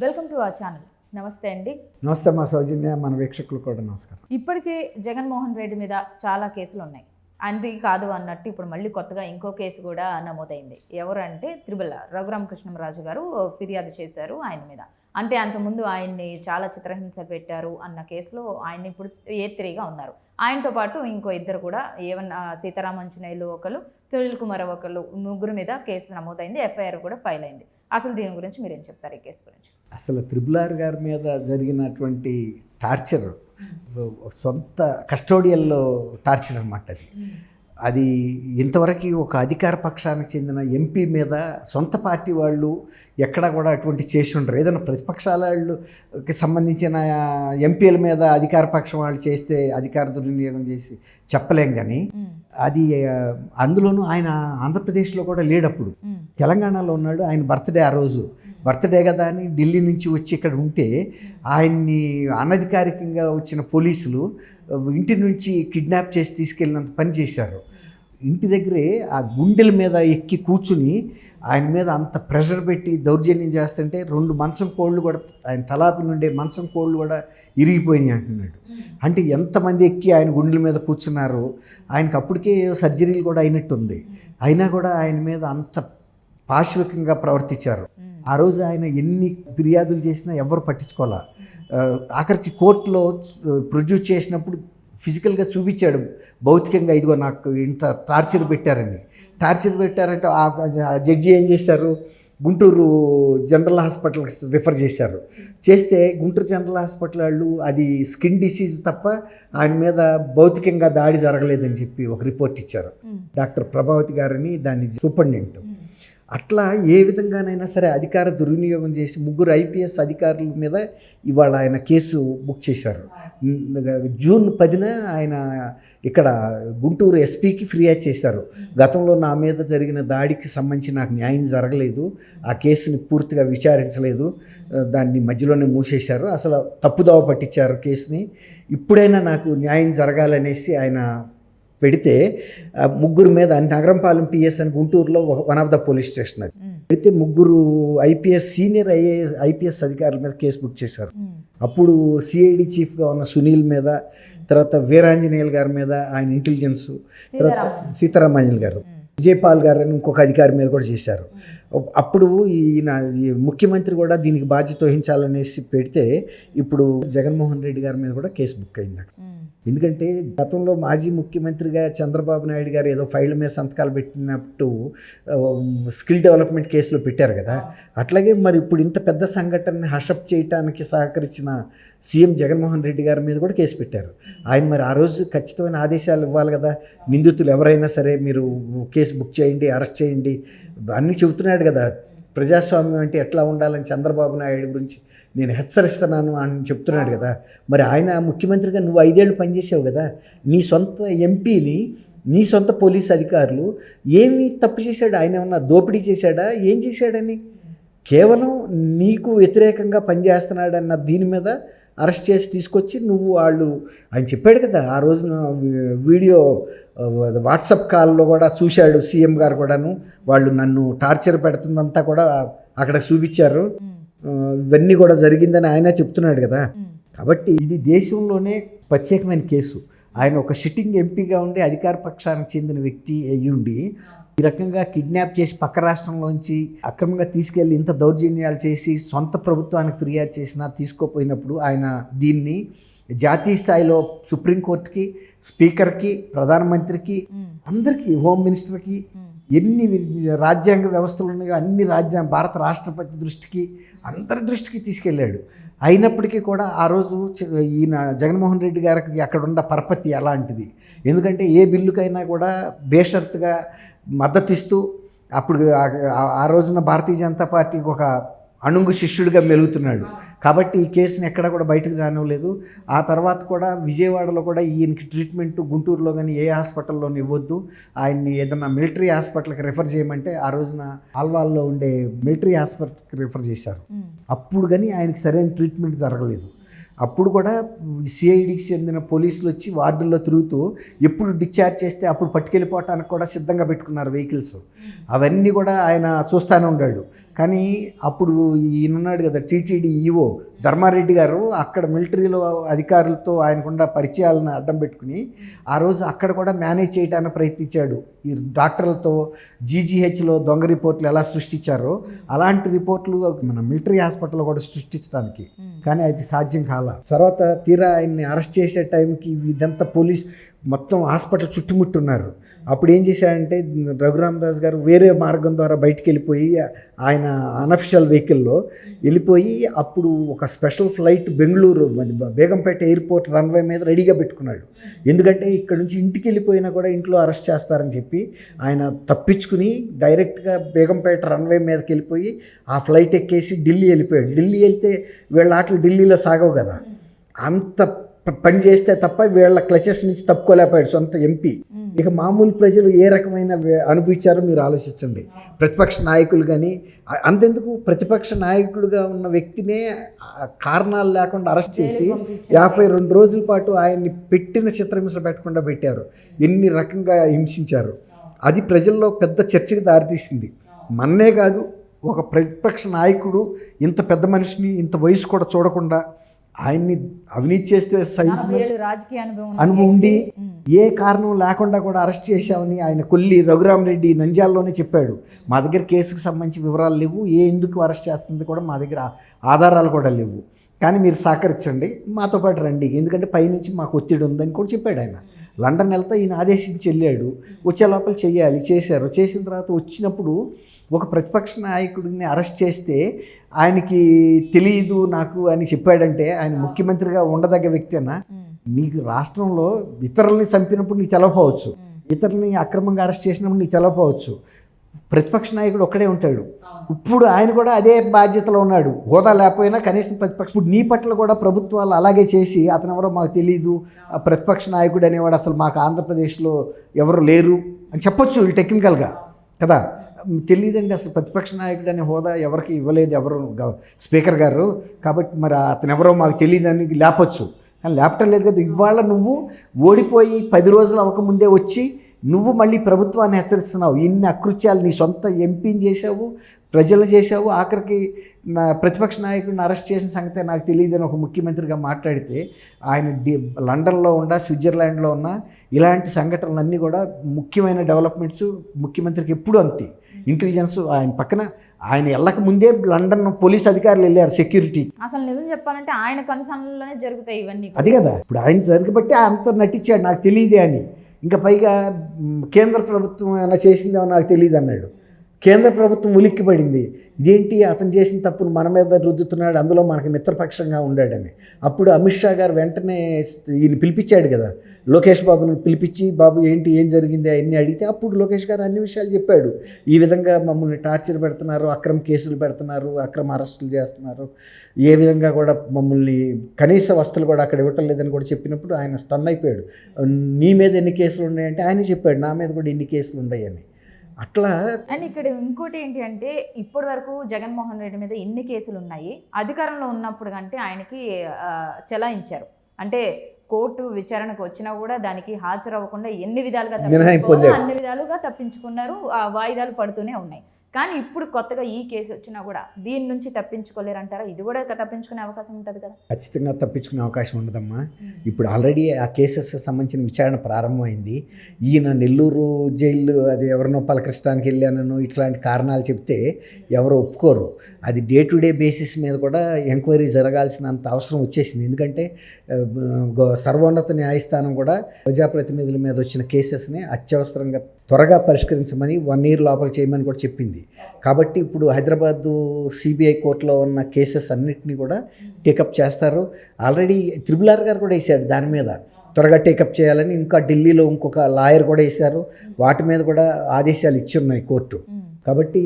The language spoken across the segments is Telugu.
Welcome to our channel. నమస్తే అండి. నమస్తే మా సౌజన్య, మన వీక్షకులు కూడా నమస్కారం. ఇప్పటికే జగన్మోహన్ రెడ్డి మీద చాలా కేసులు ఉన్నాయి. అది కాదు అన్నట్టు ఇప్పుడు మళ్ళీ కొత్తగా ఇంకో కేసు కూడా నమోదైంది. ఎవరంటే రఘురామకృష్ణంరాజు గారు ఫిర్యాదు చేశారు ఆయన మీద. అంటే అంతకుముందు ఆయన్ని చాలా చిత్రహింస పెట్టారు అన్న కేసులో ఆయన ఇప్పుడు A3గా ఉన్నారు. ఆయనతో పాటు ఇంకో ఇద్దరు కూడా సీతారామంజనేయులు ఒకరు, సునీల్ కుమార్ ఒకరు, ముగ్గురు మీద కేసు నమోదైంది. FIR కూడా ఫైల్ అయింది. అసలు దీని గురించి మీరేం చెప్తారు ఈ కేసు గురించి? అసలు R గారి మీద జరిగినటువంటి టార్చర్ సొంత కస్టోడియల్లో టార్చర్ అన్నమాట. అది ఇంతవరకు ఒక అధికార పక్షానికి చెందిన ఎంపీ మీద సొంత పార్టీ వాళ్ళు ఎక్కడా కూడా అటువంటి చేసి ఉండరు. ఏదైనా ప్రతిపక్షాలకి సంబంధించిన ఎంపీల మీద అధికార పక్షం వాళ్ళు చేస్తే అధికార దుర్వినియోగం చేసి చెప్పలేం. కానీ అది అందులోనూ ఆయన ఆంధ్రప్రదేశ్లో కూడా లేడప్పుడు, తెలంగాణలో ఉన్నాడు. ఆయన బర్త్డే, ఆ రోజు బర్త్డే కదా అని ఢిల్లీ నుంచి వచ్చి ఇక్కడ ఉంటే ఆయన్ని అనధికారికంగా వచ్చిన పోలీసులు ఇంటి నుంచి కిడ్నాప్ చేసి తీసుకెళ్ళినంత పని చేశారు. ఇంటి దగ్గరే ఆ గుండెల మీద ఎక్కి కూర్చుని ఆయన మీద అంత ప్రెషర్ పెట్టి దౌర్జన్యం చేస్తుంటే 2 మంచం కోళ్ళు కూడా, ఆయన తలాపి నుండే మంచం కోళ్ళు కూడా ఇరిగిపోయినాయి అంటున్నాడు. అంటే ఎంతమంది ఎక్కి ఆయన గుండెల మీద కూర్చున్నారు. ఆయనకు అప్పటికే సర్జరీలు కూడా అయినట్టుంది. అయినా కూడా ఆయన మీద అంత పాశవికంగా ప్రవర్తించారు. ఆ రోజు ఆయన ఎన్ని ఫిర్యాదులు చేసినా ఎవరు పట్టించుకోవాలా. ఆఖరికి కోర్టులో ప్రొడ్యూస్ చేసినప్పుడు ఫిజికల్గా చూపించాడు, భౌతికంగా, ఇదిగో నాకు ఇంత టార్చర్ పెట్టారంటే ఆ జడ్జి ఏం చేశారు, గుంటూరు జనరల్ హాస్పిటల్కి రిఫర్ చేశారు. చేస్తే గుంటూరు జనరల్ హాస్పిటల్ వాళ్ళు అది స్కిన్ డిసీజ్ తప్ప ఆయన మీద భౌతికంగా దాడి జరగలేదని చెప్పి ఒక రిపోర్ట్ ఇచ్చారు. డాక్టర్ ప్రభావతి గారని దాని సూపరింటెండెంట్. అట్లా ఏ విధంగానైనా సరే అధికార దుర్వినియోగం చేసి 3 IPS అధికారుల మీద ఇవాళ ఆయన కేసు బుక్ చేశారు. జూన్ 10న ఆయన ఇక్కడ గుంటూరు SPకి ఫిర్యాదు చేశారు. గతంలో నా మీద జరిగిన దాడికి సంబంధించి నాకు న్యాయం జరగలేదు, ఆ కేసుని పూర్తిగా విచారించలేదు, దాన్ని మధ్యలోనే మూసేశారు, అసలు తప్పుదోవ పట్టించారు కేసుని, ఇప్పుడైనా నాకు న్యాయం జరగాలనేసి ఆయన పెడితే 3 మీద నగరంపాలెం PS అని గుంటూరులో one of the police station అది పెడితే 3 IPS సీనియర్ IPS అధికారుల మీద కేసు బుక్ చేశారు. అప్పుడు CID చీఫ్గా ఉన్న సునీల్ మీద, తర్వాత వీరాంజనేయులు గారి మీద ఆయన ఇంటెలిజెన్స్, తర్వాత సీతారామంజనేయులు గారు, విజయపాల్ గారు అని ఇంకొక అధికారి మీద కూడా చేశారు. అప్పుడు ఈయన ముఖ్యమంత్రి కూడా దీనికి బాధ్యత వహించాలనేసి పెడితే ఇప్పుడు జగన్మోహన్ రెడ్డి గారి మీద కూడా కేసు బుక్ అయింది. ఎందుకంటే గతంలో మాజీ ముఖ్యమంత్రిగా చంద్రబాబు నాయుడు గారు ఏదో ఫైళ్ళ మీద సంతకాలు పెట్టినట్టు స్కిల్ డెవలప్మెంట్ కేసులో పెట్టారు కదా, అట్లాగే మరి ఇప్పుడు ఇంత పెద్ద సంఘటనని హషప్ చేయడానికి సహకరించిన సీఎం జగన్మోహన్ రెడ్డి గారి మీద కూడా కేసు పెట్టారు. ఆయన మరి ఆ రోజు ఖచ్చితమైన ఆదేశాలు ఇవ్వాలి కదా, నిందితులు ఎవరైనా సరే మీరు కేసు బుక్ చేయండి, అరెస్ట్ చేయండి అన్నీ చెబుతున్నాడు కదా. ప్రజాస్వామ్యం అంటే ఎట్లా ఉండాలని చంద్రబాబు నాయుడు గురించి నేను హెచ్చరిస్తున్నాను అని చెప్తున్నాడు కదా. మరి ఆయన ముఖ్యమంత్రిగా నువ్వు 5 ఏళ్ళు పనిచేసావు కదా, నీ సొంత ఎంపీని, నీ సొంత పోలీస్ అధికారులు ఏమి తప్పు చేశాడు? ఆయన ఏమన్నా దోపిడీ చేశాడా? ఏం చేశాడని కేవలం నీకు వ్యతిరేకంగా పనిచేస్తున్నాడన్న దీని మీద అరెస్ట్ చేసి తీసుకొచ్చి నువ్వు ఆయన చెప్పాడు కదా ఆ రోజున వీడియో వాట్సాప్ కాల్లో కూడా చూశాడు సీఎం గారు కూడాను, వాళ్ళు నన్ను టార్చర్ పెడుతుందంతా కూడా అక్కడ చూపించారు, ఇవన్నీ కూడా జరిగిందని ఆయన చెప్తున్నాడు కదా. కాబట్టి ఇది దేశంలోనే ప్రత్యేకమైన కేసు. ఆయన ఒక సిట్టింగ్ ఎంపీగా ఉండి అధికార పక్షానికి చెందిన వ్యక్తి అయ్యుండి ఈ రకంగా కిడ్నాప్ చేసి పక్క రాష్ట్రంలోంచి అక్రమంగా తీసుకెళ్ళి ఇంత దౌర్జన్యాలు చేసి సొంత ప్రభుత్వానికి ఫిర్యాదు చేసినా తీసుకోపోయినప్పుడు ఆయన దీన్ని జాతీయ స్థాయిలో సుప్రీంకోర్టుకి, స్పీకర్కి, ప్రధానమంత్రికి, అందరికీ, హోమ్ మినిస్టర్కి, ఎన్ని రాజ్యాంగ వ్యవస్థలు ఉన్నాయో అన్ని భారత రాష్ట్రపతి దృష్టికి, అందరి దృష్టికి తీసుకెళ్ళాడు. అయినప్పటికీ కూడా ఆ రోజు ఈయన జగన్మోహన్ రెడ్డి గారికి అక్కడ ఉన్న పరపతి అలాంటిది. ఎందుకంటే ఏ బిల్లుకైనా కూడా బేషరతుగా మద్దతు ఇస్తూ అప్పుడు ఆ రోజున భారతీయ జనతా పార్టీకి ఒక అణుంగు శిష్యుడిగా మెలుగుతున్నాడు. కాబట్టి ఈ కేసుని ఎక్కడా కూడా బయటకు రానివ్వలేదు. ఆ తర్వాత కూడా విజయవాడలో కూడా ఈయనకి ట్రీట్మెంట్ గుంటూరులో కానీ ఏ హాస్పిటల్లోని ఇవ్వద్దు, ఆయన్ని ఏదైనా మిలిటరీ హాస్పిటల్కి రిఫర్ చేయమంటే ఆ రోజున ఆల్వాల్లో ఉండే మిలిటరీ హాస్పిటల్కి రిఫర్ చేశారు. అప్పుడు కానీ ఆయనకి సరైన ట్రీట్మెంట్ జరగలేదు. అప్పుడు కూడా సిఐడికి చెందిన పోలీసులు వచ్చి వార్డుల్లో తిరుగుతూ ఎప్పుడు డిశ్చార్జ్ చేస్తే అప్పుడు పట్టుకెళ్ళిపోవటానికి కూడా సిద్ధంగా పెట్టుకున్నారు వెహికల్స్. అవన్నీ కూడా ఆయన చూస్తూనే ఉన్నాడు. కానీ అప్పుడు ఈయనున్నాడు కదా టీటీడీ ఈఓ ధర్మారెడ్డి గారు, అక్కడ మిలిటరీలో అధికారులతో ఆయనకుండా పరిచయాలను అడ్డం పెట్టుకుని ఆ రోజు అక్కడ కూడా మేనేజ్ చేయడానికి ప్రయత్నించాడు. ఈ డాక్టర్లతో జీజీహెచ్లో దొంగ రిపోర్ట్లు ఎలా సృష్టించారో అలాంటి రిపోర్ట్లు మన మిలిటరీ హాస్పిటల్లో కూడా సృష్టించడానికి, కానీ అది సాధ్యం కాల. తర్వాత తీరా ఆయన్ని అరెస్ట్ చేసే టైంకి ఇదంతా పోలీస్ మొత్తం హాస్పిటల్ చుట్టుముట్టున్నారు. అప్పుడు ఏం చేశాడంటే రఘురామరాజు గారు వేరే మార్గం ద్వారా బయటికి వెళ్ళిపోయి ఆయన అనఫిషియల్ వెహికల్లో వెళ్ళిపోయి అప్పుడు ఒక special flight Bengaluru Begumpet airport runway మీద రెడీగా పెట్టుకున్నాడు. ఎందుకంటే ఇక్కడ నుంచి ఇంటికి వెళ్ళిపోయినా కూడా ఇంట్లో అరెస్ట్ చేస్తారని చెప్పి ఆయన తప్పించుకుని డైరెక్ట్గా బేగంపేట రన్వే మీదకి వెళ్ళిపోయి ఆ ఫ్లైట్ ఎక్కేసి ఢిల్లీ వెళ్ళిపోయాడు. ఢిల్లీ వెళ్తే వీళ్ళ ఆటలు ఢిల్లీలో సాగవు కదా, అంత పని చేస్తే తప్ప వీళ్ళ క్లచెస్ నుంచి తప్పుకోలేకపోయాడు సొంత ఎంపీ. ఇక మామూలు ప్రజలు ఏ రకమైన అనుభవించారో మీరు ఆలోచించండి. ప్రతిపక్ష నాయకులు కానీ అంతెందుకు ప్రతిపక్ష నాయకుడిగా ఉన్న వ్యక్తినే కారణాలు లేకుండా అరెస్ట్ చేసి 52 రోజుల పాటు ఆయన్ని పెట్టిన చిత్రహింసలు పెట్టకుండా పెట్టారు. ఎన్ని రకంగా హింసించారు. అది ప్రజల్లో పెద్ద చర్చకు దారితీసింది. మన్నే కాదు, ఒక ప్రతిపక్ష నాయకుడు ఇంత పెద్ద మనిషిని ఇంత వయసు కూడా చూడకుండా ఆయన్ని అవినీతి చేస్తే రాజకీయ అనుభవం ఉండి ఏ కారణం లేకుండా కూడా అరెస్ట్ చేశామని ఆయన కొల్లి రఘురామరెడ్డి నంద్యాలలోనే చెప్పాడు. మా దగ్గర కేసుకు సంబంధించి వివరాలు లేవు, ఎందుకు అరెస్ట్ చేస్తుంది కూడా మా దగ్గర ఆధారాలు కూడా లేవు, కానీ మీరు సహకరించండి, మాతో పాటు రండి, ఎందుకంటే పైనుంచి మాకు ఒత్తిడి ఉందని కూడా చెప్పాడు ఆయన. లండన్ వెళ్తే ఈయన ఆదేశించి వెళ్ళాడు. వచ్చే లోపల చేశారు. చేసిన తర్వాత వచ్చినప్పుడు ఒక ప్రతిపక్ష నాయకుడిని అరెస్ట్ చేస్తే ఆయనకి తెలియదు నాకు అని చెప్పాడంటే ఆయన ముఖ్యమంత్రిగా ఉండదగ్గ వ్యక్తేనా? నీకు రాష్ట్రంలో ఇతరులని చంపినప్పుడు నీకు తెలవపోవచ్చు, ఇతరులని అక్రమంగా అరెస్ట్ చేసినప్పుడు నీకు తెలవపోవచ్చు. ప్రతిపక్ష నాయకుడు ఒక్కడే ఉంటాడు. ఇప్పుడు ఆయన కూడా అదే బాధ్యతలో ఉన్నాడు. హోదా లేకపోయినా కనీసం ఇప్పుడు నీ పట్ల కూడా ప్రభుత్వాలు అలాగే చేసి అతను ఎవరో మాకు తెలియదు, ప్రతిపక్ష నాయకుడు అనేవాడు అసలు మాకు ఆంధ్రప్రదేశ్లో ఎవరు లేరు అని చెప్పొచ్చు వీళ్ళు టెక్నికల్గా కదా. తెలియదండి అసలు ప్రతిపక్ష నాయకుడు అనే హోదా ఎవరికి ఇవ్వలేదు ఎవరు స్పీకర్ గారు, కాబట్టి మరి అతను ఎవరో మాకు తెలియదని లేపొచ్చు, కానీ లేపటం లేదు కదా. ఇవాళ నువ్వు ఓడిపోయి 10 రోజులు అవ్వకముందే వచ్చి నువ్వు మళ్ళీ ప్రభుత్వాన్ని హెచ్చరిస్తున్నావు. ఇన్ని అకృత్యాలు నీ సొంత ఎంపీని చేశావు, ప్రజలు చేశావు, ఆఖరికి నా ప్రతిపక్ష నాయకుడిని అరెస్ట్ చేసిన సంగతే నాకు తెలియదని ఒక ముఖ్యమంత్రిగా మాట్లాడితే ఆయన లండన్లో ఉన్న స్విట్జర్లాండ్లో ఉన్న ఇలాంటి సంఘటనలన్నీ కూడా ముఖ్యమైన డెవలప్మెంట్స్ ముఖ్యమంత్రికి ఎప్పుడు అంతే. ఇంటెలిజెన్స్ ఆయన పక్కన ఆయన వెళ్ళక ముందే లండన్ పోలీస్ అధికారులు వెళ్ళారు సెక్యూరిటీ. అసలు నిజం చెప్పాలంటే ఆయన కన్సర్న్లోనే జరుగుతాయి ఇవన్నీ. అది కదా ఇప్పుడు ఆయన జరగబట్టి అంత నటించాడు నాకు తెలియదే అని. ఇంకా పైగా కేంద్ర ప్రభుత్వం ఏమైనా చేసిందేమో నాకు తెలియదు అన్నాడు. కేంద్ర ప్రభుత్వం ఉలిక్కిపడింది, ఇదేంటి అతను చేసిన తప్పును మన మీద రుద్దుతున్నాడు, అందులో మనకి మిత్రపక్షంగా ఉండాడని. అప్పుడు అమిత్ షా గారు వెంటనే ఈయన పిలిపించాడు కదా, లోకేష్ బాబుని పిలిపించి బాబు ఏంటి ఏం జరిగింది అవన్నీ అడిగితే అప్పుడు లోకేష్ గారు అన్ని విషయాలు చెప్పాడు. ఈ విధంగా మమ్మల్ని టార్చర్ పెడుతున్నారు, అక్రమ కేసులు పెడుతున్నారు, అక్రమ అరెస్టులు చేస్తున్నారు, ఏ విధంగా కూడా మమ్మల్ని కనీస వస్తువులు కూడా అక్కడ ఇవ్వటం లేదని కూడా చెప్పినప్పుడు ఆయన స్టన్ అయిపోయాడు. నీ మీద ఎన్ని కేసులు ఉన్నాయంటే ఆయన చెప్పాడు నా మీద కూడా ఎన్ని కేసులు ఉన్నాయని. అట్లా అండ్ ఇక్కడ ఇంకోటి ఏంటి అంటే ఇప్పటి వరకు జగన్మోహన్ రెడ్డి మీద ఎన్ని కేసులు ఉన్నాయి, అధికారంలో ఉన్నప్పుడు కంటే ఆయనకి చెలాయించారు. అంటే కోర్టు విచారణకు వచ్చినా కూడా దానికి హాజరవ్వకుండా అన్ని విధాలుగా తప్పించుకున్నారు. వాయిదాలు పడుతూనే ఉన్నాయి. కానీ ఇప్పుడు కొత్తగా ఈ కేసు వచ్చినా కూడా దీని నుంచి తప్పించుకోలేరంటారా? ఇది కూడా తప్పించుకునే అవకాశం ఉంటుంది కదా? ఖచ్చితంగా తప్పించుకునే అవకాశం ఉండదమ్మా. ఇప్పుడు ఆల్రెడీ ఆ కేసెస్ సంబంధించిన విచారణ ప్రారంభమైంది. ఈయన నెల్లూరు జైలు అది ఎవరినో పలకరించడానికి వెళ్ళానను ఇట్లాంటి కారణాలు చెప్తే ఎవరు ఒప్పుకోరు. అది డే టు డే బేసిస్ మీద కూడా ఎంక్వైరీ జరగాల్సినంత అవసరం వచ్చేసింది. ఎందుకంటే సర్వోన్నత న్యాయస్థానం కూడా ప్రజాప్రతినిధుల మీద వచ్చిన కేసెస్ని అత్యవసరంగా త్వరగా పరిష్కరించమని 1 year లోపల చేయమని కూడా చెప్పింది. కాబట్టి ఇప్పుడు హైదరాబాదు సిబిఐ కోర్టులో ఉన్న కేసెస్ అన్నిటినీ కూడా టేకప్ చేస్తారు. ఆల్రెడీ RRR గారు కూడా వేశాడు దాని మీద త్వరగా టేకప్ చేయాలని. ఇంకా ఢిల్లీలో ఇంకొక లాయర్ కూడా వేశారు. వాటి మీద కూడా ఆదేశాలు ఇచ్చి ఉన్నాయి కోర్టు. కాబట్టి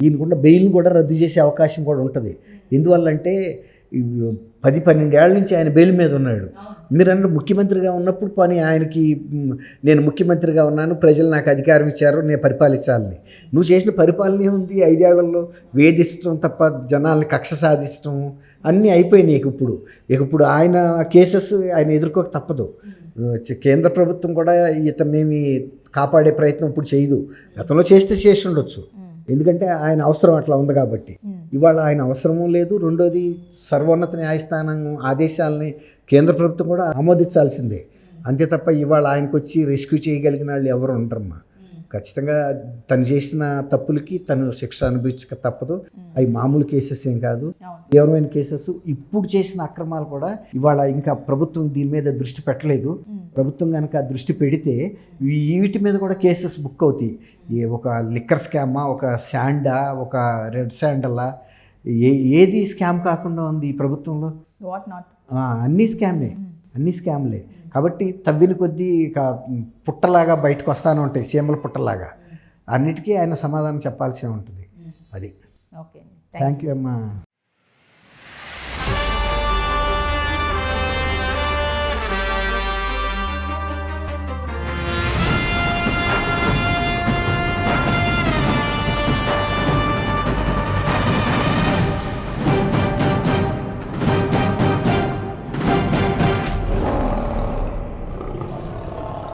దీనికున్న బెయిల్ని కూడా రద్దు చేసే అవకాశం కూడా ఉంటుంది. ఎందువల్లంటే 10-12 ఏళ్ల నుంచి ఆయన బెయిల్ మీద ఉన్నాడు. మీరన్న ముఖ్యమంత్రిగా ఉన్నప్పుడు పని ఆయనకి నేను ముఖ్యమంత్రిగా ఉన్నాను, ప్రజలు నాకు అధికారం ఇచ్చారు, నేను పరిపాలించాలని. నువ్వు చేసిన పరిపాలన ఏముంది? 5 ఏళ్లలో వేధించడం తప్ప, జనాల్ని కక్ష సాధించడం, అన్నీ అయిపోయినాయి. ఇప్పుడు ఆయన కేసెస్ ఆయన ఎదుర్కోక తప్పదు. కేంద్ర ప్రభుత్వం కూడా ఇతన్నేమి కాపాడే ప్రయత్నం ఇప్పుడు చేయదు. గతంలో చేసి ఉండొచ్చు, ఎందుకంటే ఆయన అవసరం అట్లా ఉంది కాబట్టి. ఇవాళ ఆయన అవసరమూ లేదు. రెండోది, సర్వోన్నత న్యాయస్థానం ఆదేశాలని కేంద్ర ప్రభుత్వం కూడా ఆమోదించాల్సిందే. అంతే తప్ప ఇవాళ ఆయనకు వచ్చి రెస్క్యూ చేయగలిగిన వాళ్ళు ఎవరు ఉండరమ్మా. ఖచ్చితంగా తను చేసిన తప్పులకి తను శిక్ష అనుభవించక తప్పదు. అవి మామూలు కేసెస్ ఏం కాదు, తీవ్రమైన కేసెస్. ఇప్పుడు చేసిన అక్రమాలు కూడా ఇవాళ ఇంకా ప్రభుత్వం దీని మీద దృష్టి పెట్టలేదు. ప్రభుత్వం కనుక దృష్టి పెడితే వీటి మీద కూడా కేసెస్ బుక్ అవుతాయి. ఒక లిక్కర్ స్కామా, ఒక శాండా, ఒక రెడ్ శాండలా, ఏది స్కామ్ కాకుండా ఉంది ఈ ప్రభుత్వంలో? వాట్ నాట్, అన్నీ స్కామ్లే. కాబట్టి తవ్విన కొద్దీ ఇక పుట్టలాగా బయటకు వస్తానే ఉంటాయి, చీమల పుట్టలాగా. అన్నిటికీ ఆయన సమాధానం చెప్పాల్సి ఉంటుంది. అది. ఓకే, థ్యాంక్ యూ అమ్మా.